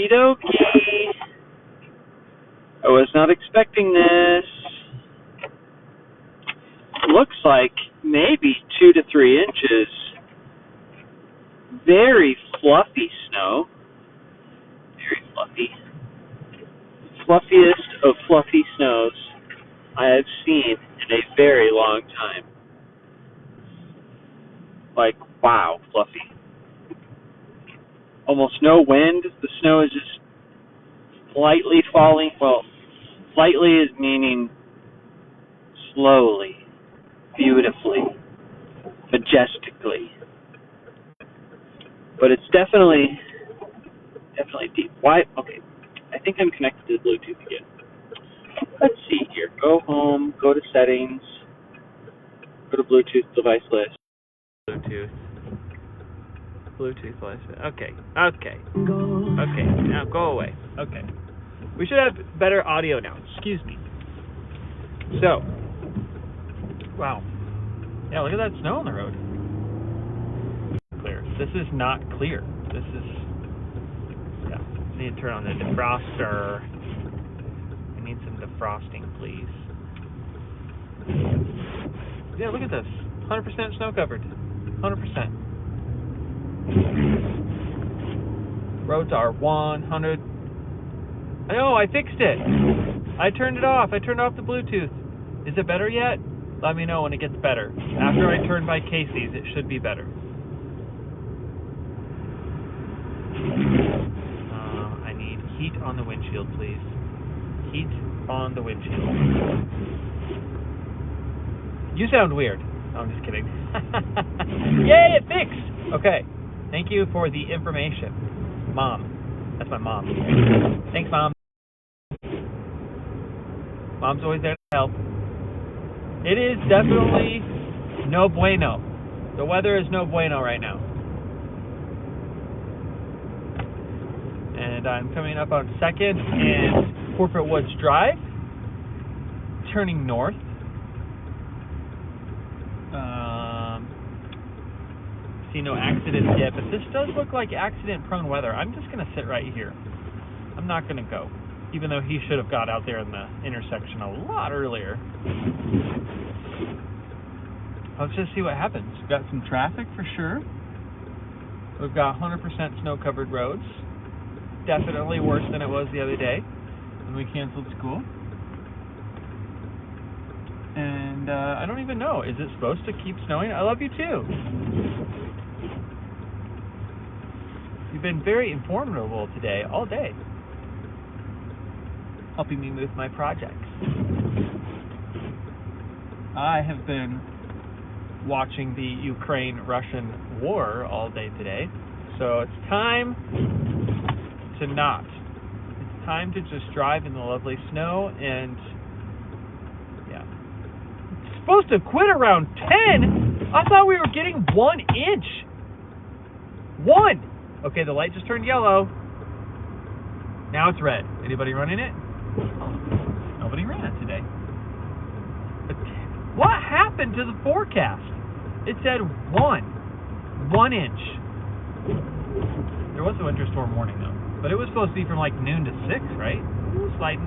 Okie dokie. I was not expecting this. Looks like maybe 2 to 3 inches. Very fluffy snow. Very fluffy. Fluffiest of fluffy snows I have seen in a very long time. Like, wow, fluffy. Almost no wind. The snow is just slightly falling. Well, slightly is meaning slowly, beautifully, majestically. But it's definitely deep. Why? Okay, I think I'm connected to the Bluetooth again. Let's see here. Go home, go to settings, go to Bluetooth device list. Bluetooth list. Okay, now go away. Okay. We should have better audio now. Excuse me. So, wow. Yeah, look at that snow on the road. Clear. This is not clear. This is, yeah. I need to turn on the defroster. I need some defrosting, please. Yeah, look at this. 100% snow covered. 100%. Roads are 100. Oh, I fixed it. I turned it off. I turned off the Bluetooth. Is it better yet? Let me know when it gets better. After I turn by Casey's, it should be better. I need heat on the windshield, please. Heat on the windshield. You sound weird. No, I'm just kidding. Yay, it fixed! Okay. Thank you for the information. Mom. That's my mom. Thanks, Mom. Mom's always there to help. It is definitely no bueno. The weather is no bueno right now. And I'm coming up on 2nd and Corporate Woods Drive, turning north. See no accidents yet, but this does look like accident-prone weather. I'm just going to sit right here. I'm not going to go, even though he should have got out there in the intersection a lot earlier. Let's just see what happens. We've got some traffic for sure. We've got 100% snow-covered roads. Definitely worse than it was the other day when we canceled school. And I don't even know. Is it supposed to keep snowing? I love you too. You've been very informative today, all day, helping me with my projects. I have been watching the Ukraine-Russian war all day today, so it's time to not. It's time to just drive in the lovely snow, and yeah. It's supposed to quit around 10? I thought we were getting 1 inch. 1! Okay, the light just turned yellow. Now it's red. Anybody running it? Nobody ran it today. But what happened to the forecast? It said 1 inch. There was a winter storm warning though, but it was supposed to be from like noon to 6, right? Ooh, sliding.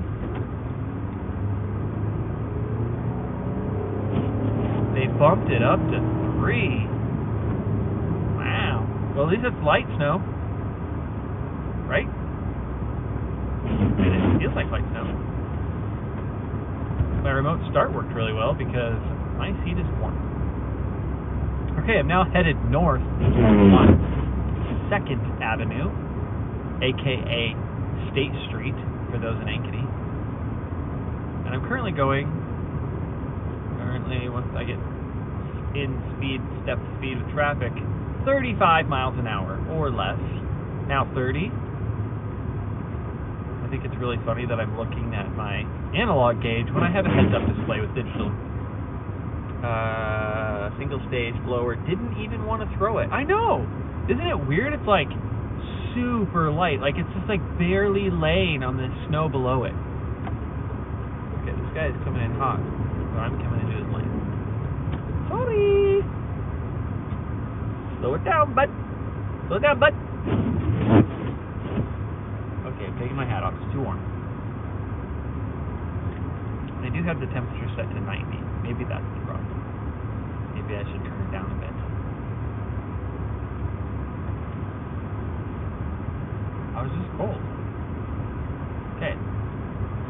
They bumped it up to 3. Wow. Well, at least it's light snow, right? And it feels like light snow. My remote start worked really well because my seat is warm. Okay, I'm now headed north on 2nd Avenue, aka State Street, for those in Ankeny. And I'm currently once I get step speed with traffic, 35 miles an hour or less. Now 30. I think it's really funny that I'm looking at my analog gauge when I have a heads-up display with digital. Single stage blower didn't even want to throw it. I know! Isn't it weird? It's like super light. Like it's just like barely laying on the snow below it. Okay, this guy is coming in hot. So I'm coming into his lane. Sorry! Slow it down, bud. Slow it down, bud. Okay, I'm taking my hat off. It's too warm. They do have the temperature set to 90. Maybe that's the problem. Maybe I should turn it down a bit. I was just cold. Okay.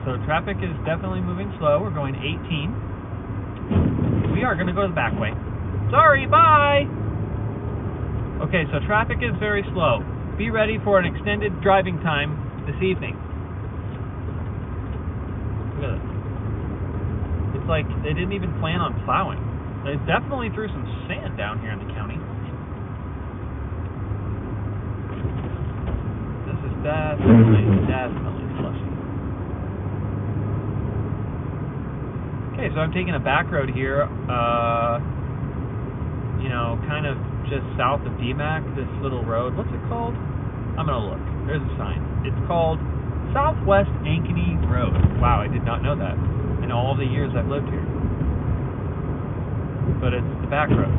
So traffic is definitely moving slow. We're going 18. We are going to go the back way. Sorry, bye! Okay, so traffic is very slow. Be ready for an extended driving time this evening. Look at this. It's like they didn't even plan on plowing. They definitely threw some sand down here in the county. This is definitely slushy. Okay, so I'm taking a back road here, you know, kind of just south of DMAC, this little road. What's it called? I'm gonna look. There's a sign. It's called Southwest Ankeny Road. Wow, I did not know that in all the years I've lived here. But it's the back road.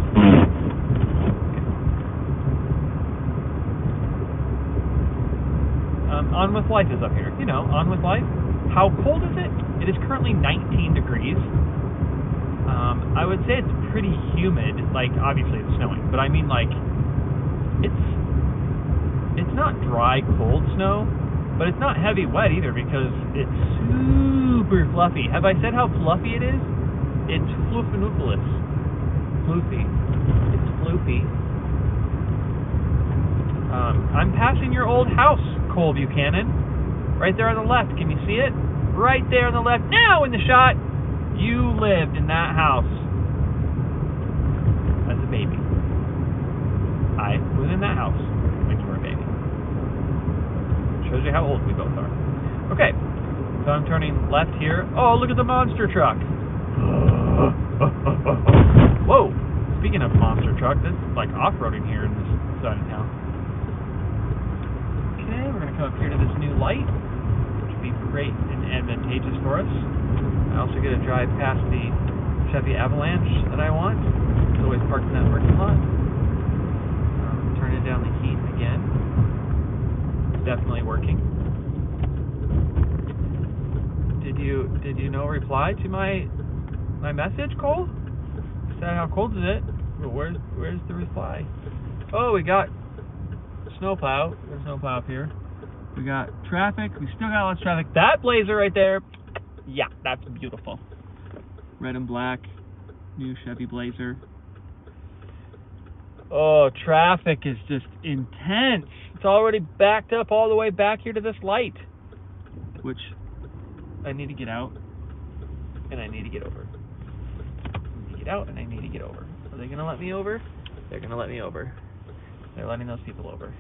On With Life is up here. You know, On With Life. How cold is it? It is currently 19 degrees. I would say it's pretty humid. Like, obviously it's snowing, but I mean, like, it's not dry, cold snow, but it's not heavy wet either because it's super fluffy. Have I said how fluffy it is? It's fluffinupulous. Floofy. It's floofy. I'm passing your old house, Cole Buchanan. Right there on the left. Can you see it? Right there on the left. Now in the shot. You lived in that house as a baby. I was in that house when you were a baby. Shows you how old we both are. Okay, so I'm turning left here. Oh, look at the monster truck. Whoa, speaking of monster truck, this is like off-roading here in this side of town. Okay, we're going to come up here to this new light, which would be great and advantageous for us. I also get to drive past the Chevy Avalanche that I want. It's always parked in that parking lot. Turning down the heat again. It's definitely working. Did you no reply to my message, Cole? Said how cold is it? Well, where's the reply? Oh, we got snowplow. There's snowplow up here. We got traffic. We still got lots of traffic. That blazer right there. Yeah, that's beautiful. Red and black, new Chevy Blazer. Oh, traffic is just intense. It's already backed up all the way back here to this light, which I need to get out, and I need to get over. I need to get out, and I need to get over. Are they going to let me over? They're going to let me over. They're letting those people over.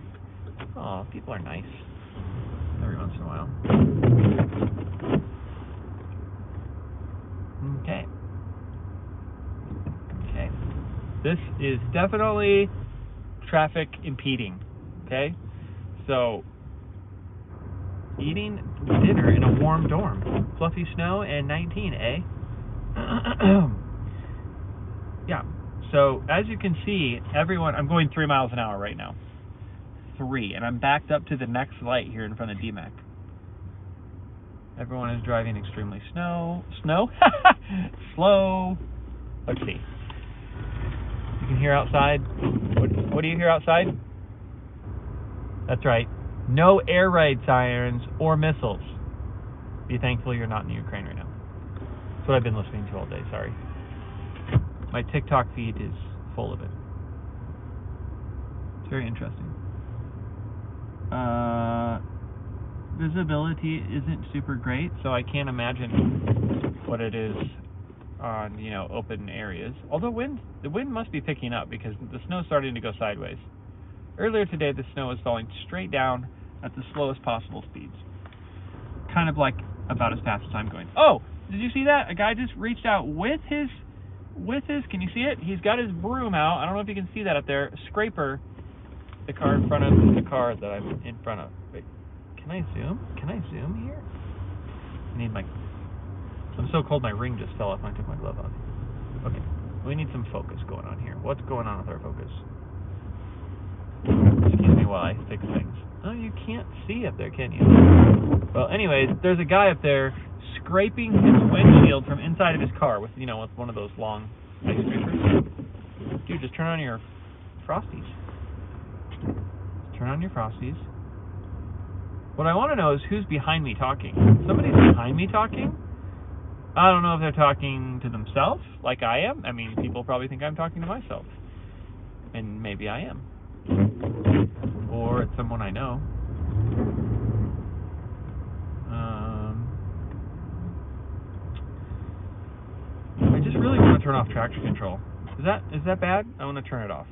Oh, people are nice every once in a while. Okay. Okay. This is definitely traffic impeding. Okay? So, eating dinner in a warm dorm. Fluffy snow and 19, eh? Yeah. So, as you can see, everyone, I'm going 3 miles an hour right now. 3. And I'm backed up to the next light here in front of DMAC. Everyone is driving extremely slow. Let's see. You can hear outside. What do you hear outside? That's right. No air raid sirens or missiles. Be thankful you're not in Ukraine right now. That's what I've been listening to all day. Sorry. My TikTok feed is full of it. It's very interesting. Visibility isn't super great, so I can't imagine what it is on, you know, open areas. Although the wind must be picking up because the snow's starting to go sideways. Earlier today, the snow was falling straight down at the slowest possible speeds. Kind of like about as fast as I'm going. Oh, did you see that? A guy just reached out with his, can you see it? He's got his broom out. I don't know if you can see that up there. Scraper the car in front of the car that I'm in front of. Wait. Can I zoom? Can I zoom here? I need my... I'm so cold my ring just fell off when I took my glove off. Okay. We need some focus going on here. What's going on with our focus? Excuse me while I fix things. Oh, you can't see up there, can you? Well, anyways, there's a guy up there scraping his windshield from inside of his car with, you know, with one of those long ice scrapers. Dude, just turn on your Frosties. Turn on your Frosties. What I want to know is who's behind me talking. Somebody's behind me talking? I don't know if they're talking to themselves, like I am. I mean, people probably think I'm talking to myself. And maybe I am. Or it's someone I know. I just really want to turn off traction control. Is that bad? I want to turn it off.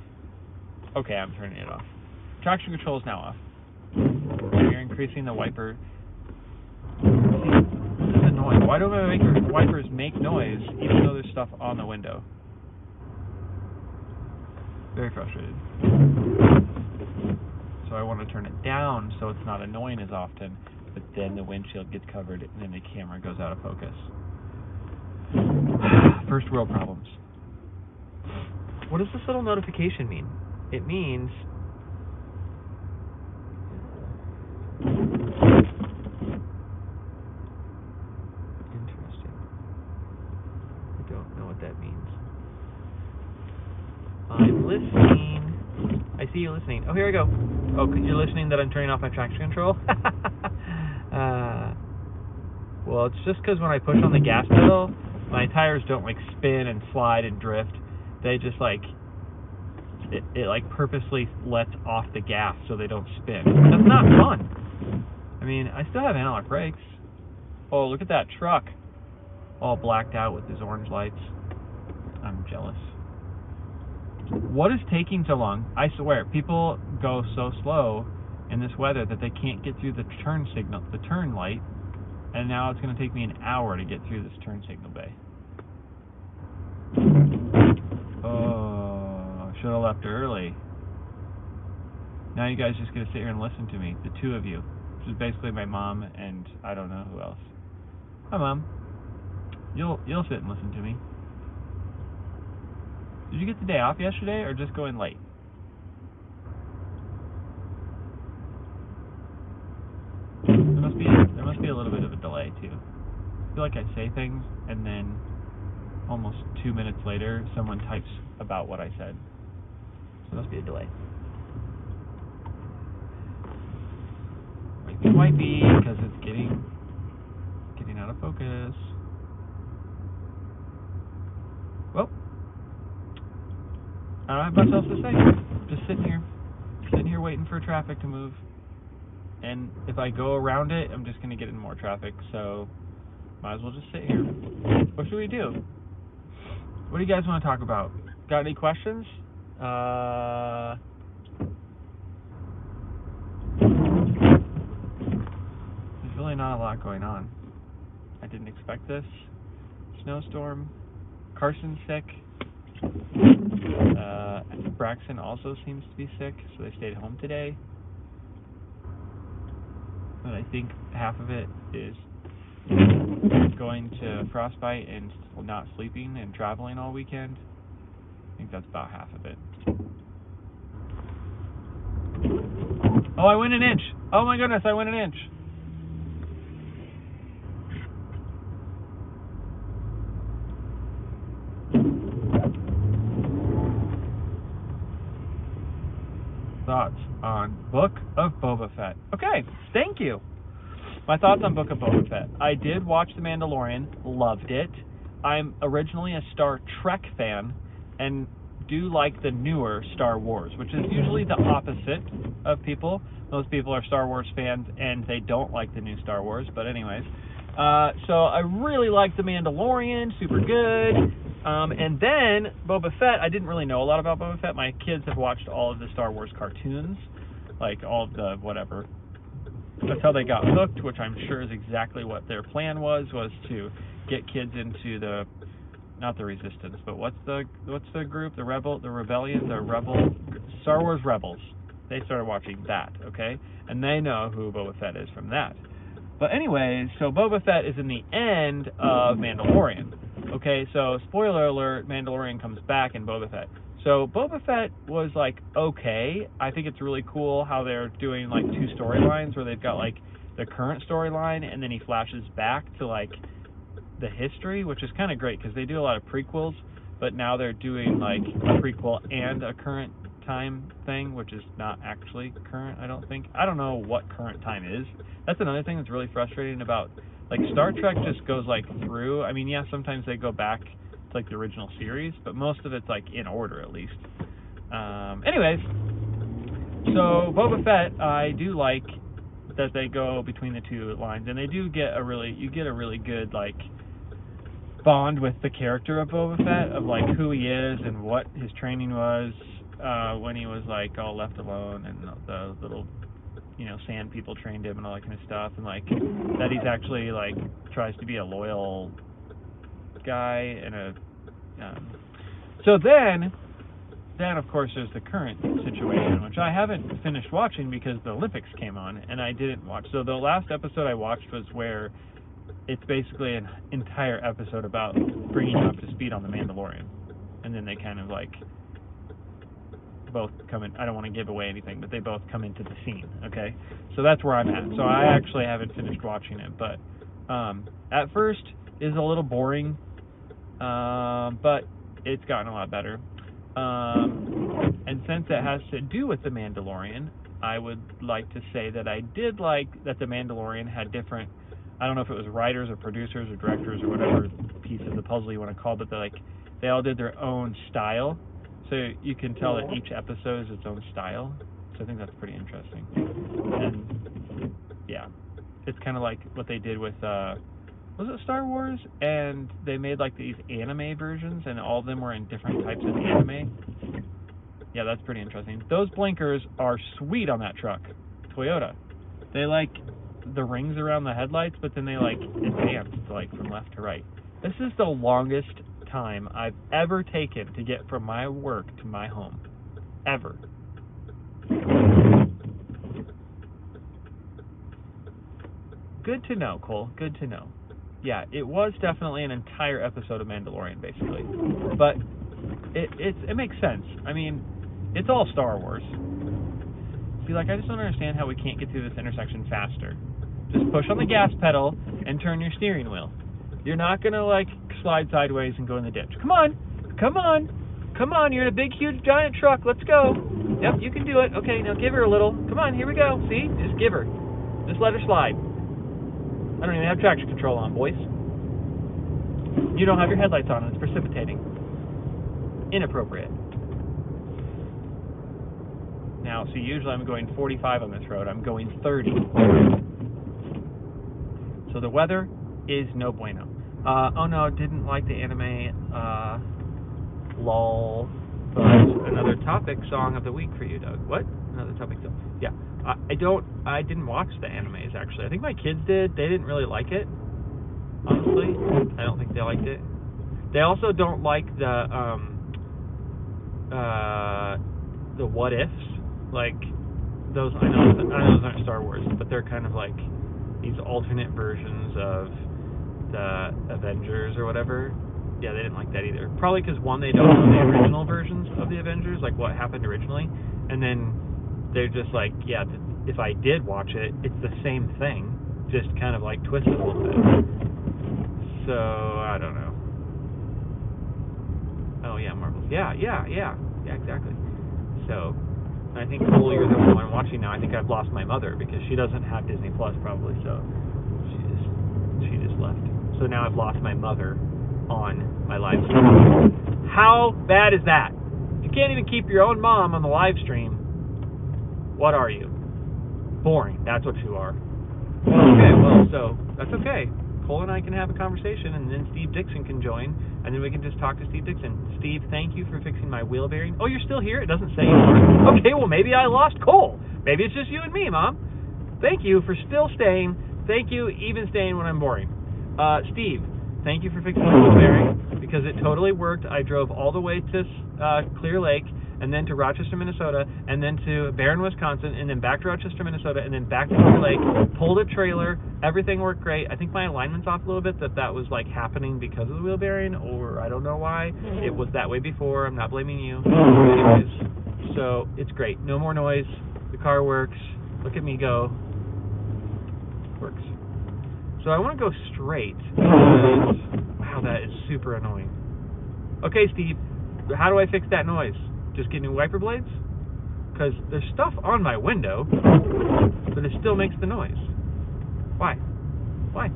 Okay, I'm turning it off. Traction control is now off. You're increasing the wiper. See, this is annoying. Why do my wipers make noise even though there's stuff on the window? Very frustrated. So I want to turn it down so it's not annoying as often, but then the windshield gets covered and then the camera goes out of focus. First world problems. What does this little notification mean? It means interesting. I don't know what that means. I'm listening. I see you listening. Oh, here I go. Oh, because you're listening that I'm turning off my traction control? Well, it's just because when I push on the gas pedal, my tires don't like spin and slide and drift. They just like, it like purposely lets off the gas so they don't spin. That's not fun. I mean, I still have analog brakes. Oh, look at that truck. All blacked out with his orange lights. I'm jealous. What is taking so long? I swear, people go so slow in this weather that they can't get through the turn signal, the turn light, and now it's going to take me an hour to get through this turn signal bay. Oh, should have left early. Now you guys just going to sit here and listen to me, the two of you, which is basically my mom and I don't know who else. Hi, Mom. You'll sit and listen to me. Did you get the day off yesterday, or just go in late? There must be a little bit of a delay too. I feel like I say things, and then almost 2 minutes later, someone types about what I said. So there must be a delay. Might be because it's getting out of focus. Well, I don't have much else to say. Just sitting here waiting for traffic to move. And if I go around it, I'm just going to get in more traffic. So might as well just sit here. What should we do? What do you guys want to talk about? Got any questions? There's really not a lot going on. I didn't expect this. Snowstorm. Carson's sick. Braxton also seems to be sick, so they stayed home today. But I think half of it is going to frostbite and not sleeping and traveling all weekend. I think that's about half of it. Oh, I went an inch. Oh my goodness, I went an inch. Thoughts on Book of Boba Fett. Okay, thank you. My thoughts on Book of Boba Fett. I did watch The Mandalorian, loved it. I'm originally a Star Trek fan and do like the newer Star Wars, which is usually the opposite of people. Most people are Star Wars fans and they don't like the new Star Wars, but anyways. So I really like The Mandalorian, super good. And then Boba Fett, I didn't really know a lot about Boba Fett. My kids have watched all of the Star Wars cartoons, like all of the whatever. That's how they got hooked, which I'm sure is exactly what their plan was to get kids into the, not the Resistance, but what's the group, the Star Wars Rebels. They started watching that, okay? And they know who Boba Fett is from that. But anyways, so Boba Fett is in the end of Mandalorian. Okay, so spoiler alert, Mandalorian comes back in Boba Fett. So Boba Fett was like okay. I think it's really cool how they're doing like 2 storylines where they've got like the current storyline and then he flashes back to like the history, which is kind of great because they do a lot of prequels, but now they're doing like a prequel and a current time thing, which is not actually current, I don't think. I don't know what current time is. That's another thing that's really frustrating about like Star Trek just goes like through. I mean, yeah, sometimes they go back to like the original series, but most of it's like in order at least. Anyways, so Boba Fett, I do like that they go between the 2 lines, and they do get you get a really good like bond with the character of Boba Fett, of like who he is and what his training was when he was like all left alone, and the little sand people trained him and all that kind of stuff, and like that he's actually like tries to be a loyal guy and a so then of course there's the current situation, which I haven't finished watching because the Olympics came on and I didn't watch. So the last episode I watched was where it's basically an entire episode about bringing you up to speed on the Mandalorian, and then they kind of like both come in. I don't want to give away anything, but they both come into the scene. Okay, so that's where I'm at. So I actually haven't finished watching it, but at first is a little boring, but it's gotten a lot better. And since it has to do with the Mandalorian, I would like to say that I did like that the Mandalorian had different, I don't know if it was writers or producers or directors or whatever piece of the puzzle you want to call it, but they all did their own style. So you can tell that each episode is its own style. So I think that's pretty interesting. And yeah, it's kind of like what they did with, was it Star Wars? And they made like these anime versions, and all of them were in different types of anime. Yeah, that's pretty interesting. Those blinkers are sweet on that truck, Toyota. They like the rings around the headlights, but then they like advance like from left to right. This is the longest time I've ever taken to get from my work to my home, ever. Good to know, Cole. Good to know. Yeah, it was definitely an entire episode of Mandalorian, basically. But it makes sense. I mean, it's all Star Wars. See, like, I just don't understand how we can't get through this intersection faster. Just push on the gas pedal and turn your steering wheel. You're not going to, like, slide sideways and go in the ditch. Come on. Come on. Come on. You're in a big, huge, giant truck. Let's go. Yep, you can do it. Okay, now give her a little. Come on, here we go. See? Just give her. Just let her slide. I don't even have traction control on, boys. You don't have your headlights on, and it's precipitating. Inappropriate. Now, see, usually I'm going 45 on this road. I'm going 30. So the weather is no bueno. Oh no, didn't like the anime. Lol. But another topic song of the week for you, Doug. What? Another topic song. Yeah. I didn't watch the animes, actually. I think my kids did. They didn't really like it, honestly. I don't think they liked it. They also don't like the what ifs. Like, those, I know those aren't Star Wars, but they're kind of like these alternate versions of the Avengers or whatever. Yeah, they didn't like that either. Probably because, one, they don't know the original versions of the Avengers, like what happened originally, and then they're just like, yeah, if I did watch it, it's the same thing, just kind of like twisted a little bit. So, I don't know. Oh, yeah, Marvel. Yeah, exactly. So, I think, Cole, you're the one watching now. I think I've lost my mother because she doesn't have Disney Plus, probably, so she just left. So now I've lost my mother on my live stream. How bad is that? You can't even keep your own mom on the live stream. What are you? Boring. That's what you are. Okay, well, so that's okay. Cole and I can have a conversation, and then Steve Dixon can join, and then we can just talk to Steve Dixon. Steve, thank you for fixing my wheel bearing. Oh, you're still here? It doesn't say you are. Okay, well, maybe I lost Cole. Maybe it's just you and me, Mom. Thank you for still staying. Thank you even staying when I'm boring. Steve, thank you for fixing my wheel bearing, because it totally worked. I drove all the way to Clear Lake, and then to Rochester, Minnesota, and then to Barron, Wisconsin, and then back to Rochester, Minnesota, and then back to Clear Lake. Pulled a trailer. Everything worked great. I think my alignment's off a little bit, that was like happening because of the wheel bearing, or I don't know why. It was that way before. I'm not blaming you. Anyways, so it's great. No more noise. The car works. Look at me go. Works. So I want to go straight because, wow, that is super annoying. Okay, Steve, how do I fix that noise? Just get new wiper blades? Because there's stuff on my window, but it still makes the noise. Why? Why?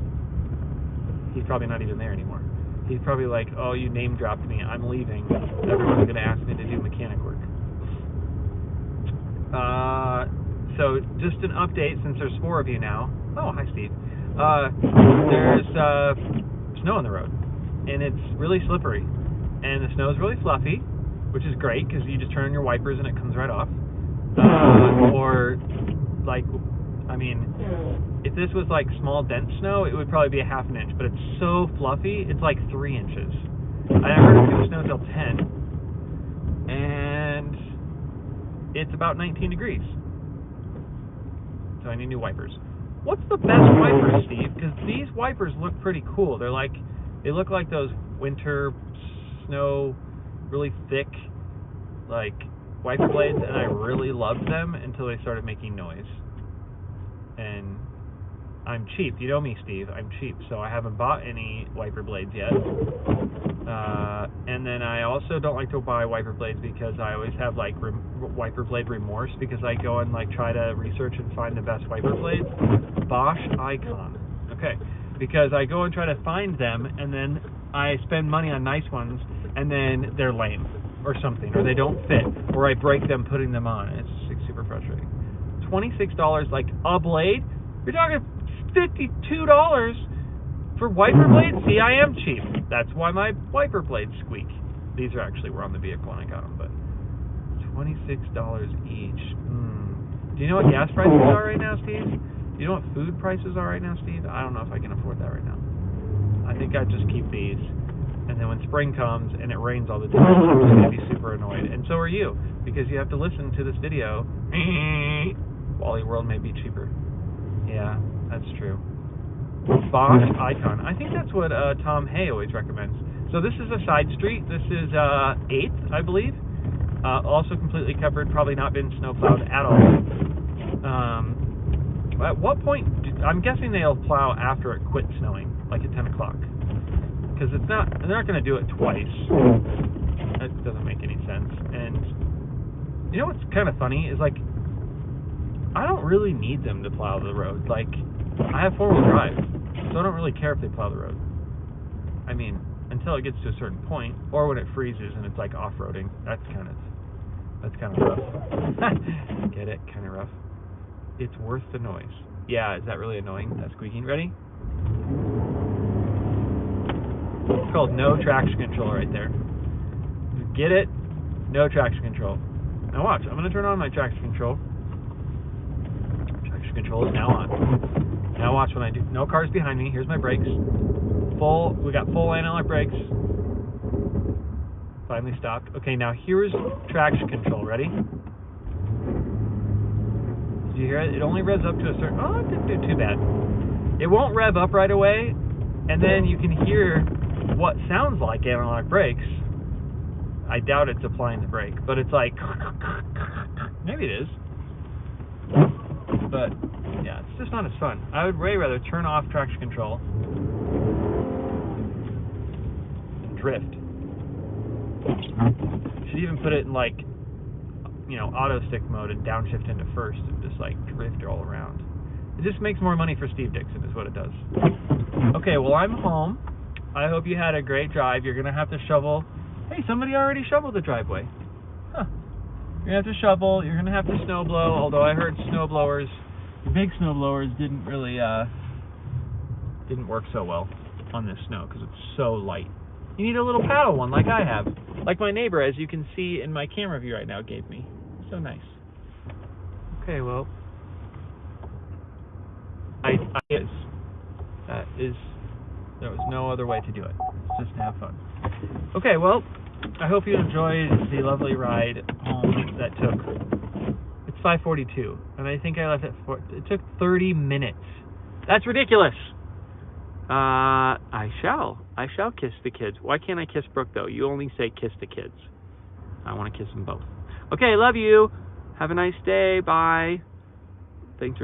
He's probably not even there anymore. He's probably like, oh, you name dropped me. I'm leaving. Everyone's going to ask me to do mechanic work. So just an update, since there's 4 of you now. Oh, hi, Steve. There's snow on the road, and it's really slippery, and the snow is really fluffy, which is great because you just turn on your wipers and it comes right off. Or like, I mean, if this was like small dense snow, it would probably be a ½ an inch, but it's so fluffy, it's like 3 inches. I heard it's going to snow till 10, and it's about 19 degrees. So I need new wipers. What's the best wipers, Steve? Because these wipers look pretty cool. They look like those winter snow, really thick, like wiper blades, and I really loved them until they started making noise. And I'm cheap. You know me, Steve. I'm cheap, so I haven't bought any wiper blades yet. And then I also don't like to buy wiper blades because I always have like wiper blade remorse, because I go and like try to research and find the best wiper blades. Bosch Icon. Okay. Because I go and try to find them, and then I spend money on nice ones, and then they're lame or something, or they don't fit, or I break them putting them on. It's super frustrating. $26 like a blade? You're talking $52 for wiper blades? See, I am cheap. That's why my wiper blades squeak. These were on the vehicle when I got them, but $26 each. Do you know what gas prices are right now, Steve? Do you know what food prices are right now, Steve? I don't know if I can afford that right now. I think I'd just keep these, and then when spring comes and it rains all the time, I'm just going to be super annoyed. And so are you, because you have to listen to this video. Wally World may be cheaper. Yeah, that's true. Bosch Icon. I think that's what Tom Hay always recommends. So this is a side street. This is 8th, I believe. Also completely covered, probably not been snowplowed at all. At what point, I'm guessing they'll plow after it quits snowing, like at 10 o'clock. Because they're not going to do it twice. That doesn't make any sense. And you know what's kind of funny is, like, I don't really need them to plow the road. Like, I have 4-wheel drive, so I don't really care if they plow the road. I mean, until it gets to a certain point, or when it freezes and it's like off-roading. That's kind of rough. Get it? Kind of rough. It's worth the noise. Yeah, is that really annoying? That squeaking. Ready? It's called no traction control right there. Get it? No traction control. Now watch. I'm going to turn on my traction control. Traction control is now on. Now watch when I do. No cars behind me. Here's my brakes. We got full analog brakes. Finally stopped. Okay, now here's traction control. Ready? Did you hear it? It only revs up to a certain... Oh, it didn't do too bad. It won't rev up right away, and then you can hear what sounds like analog brakes. I doubt it's applying the brake, but it's like... Maybe it is. But, yeah, it's just not as fun. I would way rather turn off traction control and drift. Should even put it in, like, you know, auto stick mode and downshift into first and just like drift all around. It just makes more money for Steve Dixon is what it does. Okay, well, I'm home. I hope you had a great drive. You're gonna have to shovel. Hey, somebody already shoveled the driveway. Huh. You're gonna have to shovel. You're gonna have to snow blow. Although I heard snow blowers, big snow blowers, didn't really didn't work so well on this snow because it's so light. You need a little paddle one like I have. Like my neighbor, as you can see in my camera view right now, gave me. So nice. Okay, well, there was no other way to do it. It's just to have fun. Okay, well, I hope you enjoyed the lovely ride home that took, it's 5:42, and I think I left it took 30 minutes. That's ridiculous. I shall kiss the kids. Why can't I kiss Brooke, though? You only say kiss the kids. I want to kiss them both. Okay, love you. Have a nice day. Bye. Thanks for